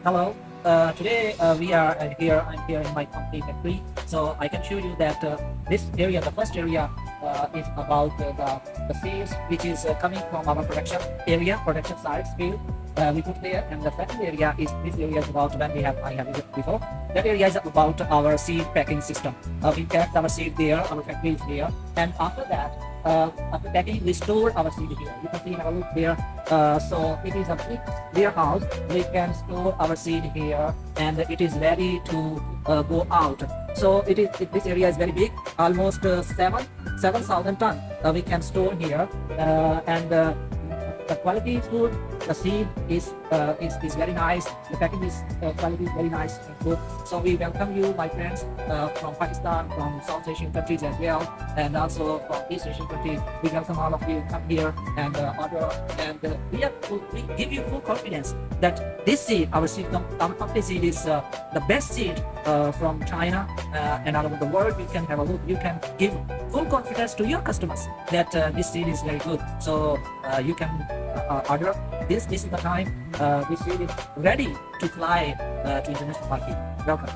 Hello. Today we are here. I'm here in my company factory, so I can show you that this area, the first area, is about the seeds which is coming from our production area, production sites field. We put there, and the second area is this area is about when I have used it before. That area is about our seed packing system. We kept our seed there, our factory is there, and after that. After packing, we store our seed here. You can see, have a look there. So it is a big warehouse. We can store our seed here, and it is ready to go out. So this area is very big, almost 7,000 tons. We can store here, and the quality is good. The seed is very nice. The packing is quality is very nice and good. So we welcome you, my friends, from Pakistan, from South Asian countries as well, and also from East Asian countries. We welcome all of you. Come here and order. And we give you full confidence that this seed, our company seed, is the best seed from China and all over the world. You can have a look. You can give full confidence to your customers that this seed is very good. So you can order. This is the time. This seed is ready to fly to international market. Welcome.